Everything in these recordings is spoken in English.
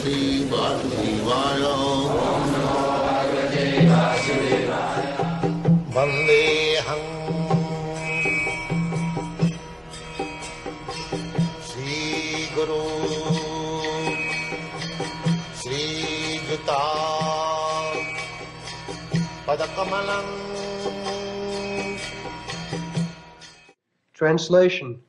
Bhagavate Vasudevaya. Vandeham Sri Guru Sri Juta Padakamalam. Translation.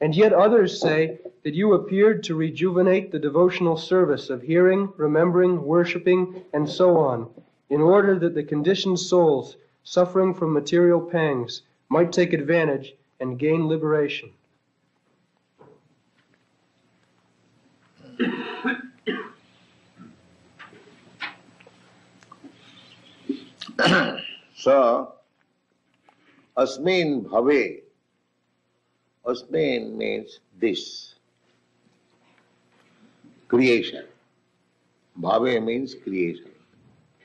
And yet others say that you appeared to rejuvenate the devotional service of hearing, remembering, worshipping, and so on, in order that the conditioned souls suffering from material pangs might take advantage and gain liberation. So, Asmin Bhave. Asmin means this. Creation. Bhave means creation.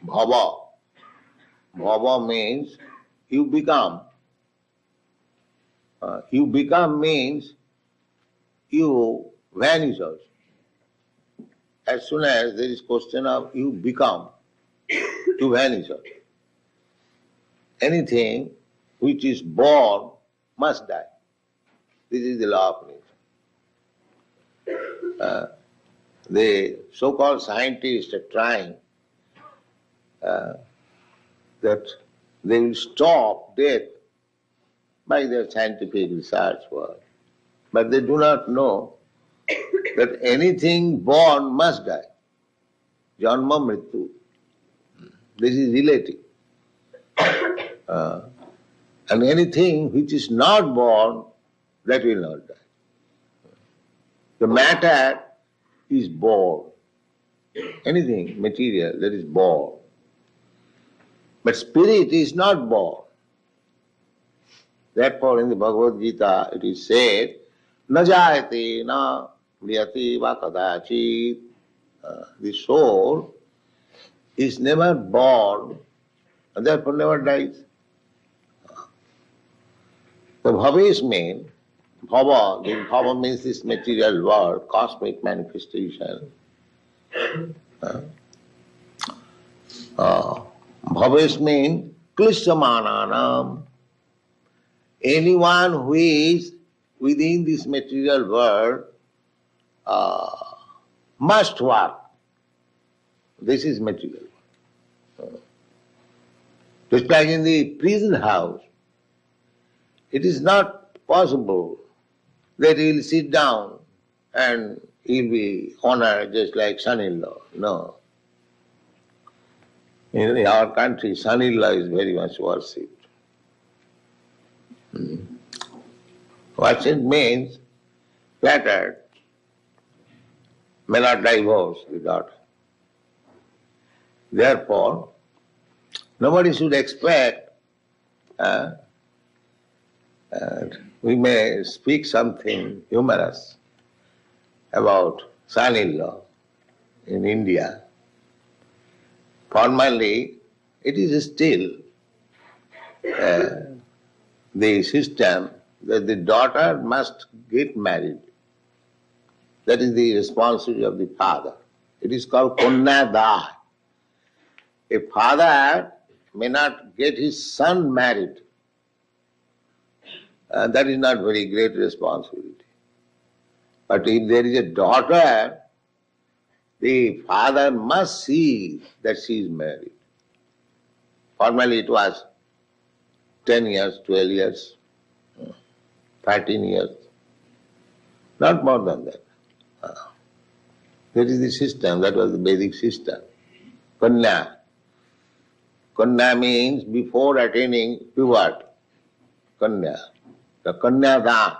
Bhava. Bhava means you become. You become means you vanish also. As soon as there is question of you become, you vanish also. Anything which is born must die. This is the law of nature. The so-called scientists are trying that they will stop death by their scientific research work. But they do not know that anything born must die. Janma mrityu. This is relative. And anything which is not born, that will not die. The matter is born. Anything material that is born. But spirit is not born. Therefore in the Bhagavad-gita it is said, na jayate na mriyate va kadachit. The soul is never born and therefore never dies. The bhaves mean, bhava means this material world, cosmic manifestation. Bhaves mean klishyamananam. Anyone who is within this material world must work. This is material. Just like in the prison house, it is not possible that he will sit down and he will be honored just like son-in-law. No. In our country, son-in-law is very much worshipped. What it means, flattered, may not divorce the daughter. Therefore, nobody should expect we may speak something humorous about son-in-law in India. Formally, it is still the system that the daughter must get married. That is the responsibility of the father. It is called kanyada. A father may not get his son married. That is not very great responsibility. But if there is a daughter, the father must see that she is married. Formerly it was 10 years, 12 years, 13 years, not more than that. That is the system, that was the Vedic system. Kanya. Kanya means before attaining puberty. Kanya. The Kanyada,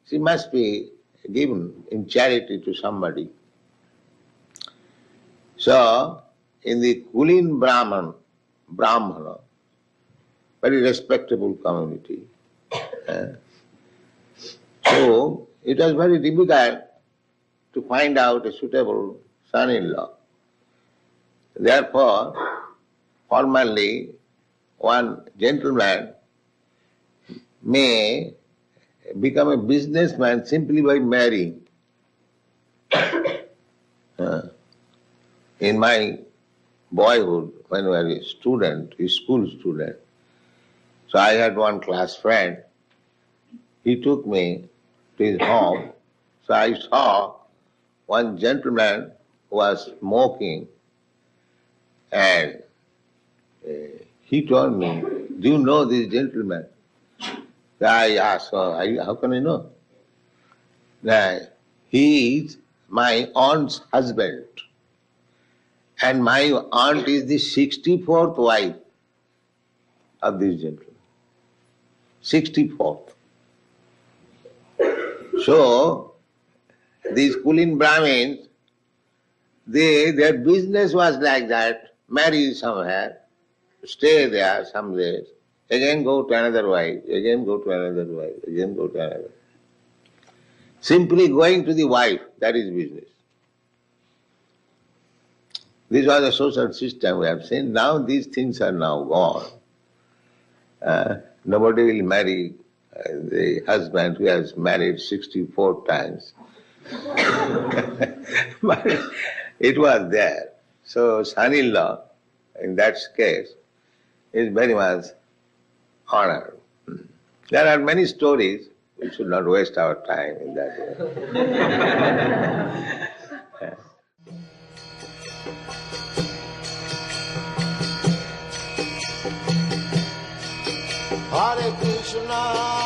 she must be given in charity to somebody. So, in the Kulin Brahmana, very respectable community. So, it was very difficult to find out a suitable son-in-law. Therefore, formerly, one gentleman may become a businessman simply by marrying. In my boyhood, when I was a student, a school student, so I had one class friend. He took me to his home. So I saw one gentleman who was smoking, and he told me, "Do you know this gentleman?" I asked, "How can I know?" That he is my aunt's husband, and my aunt is the 64th wife of this gentleman. 64th. So, these Kulin Brahmins, their business was like that: marry somewhere, stay there some days, again go to another wife, again go to another wife, again go to another. Simply going to the wife, that is business. This was a social system we have seen. Now these things are now gone. Nobody will marry the husband who has married 64 times. But it was there. So son-in-law, in that case, is very much honored. There are many stories. We should not waste our time in that way. Hare Krishna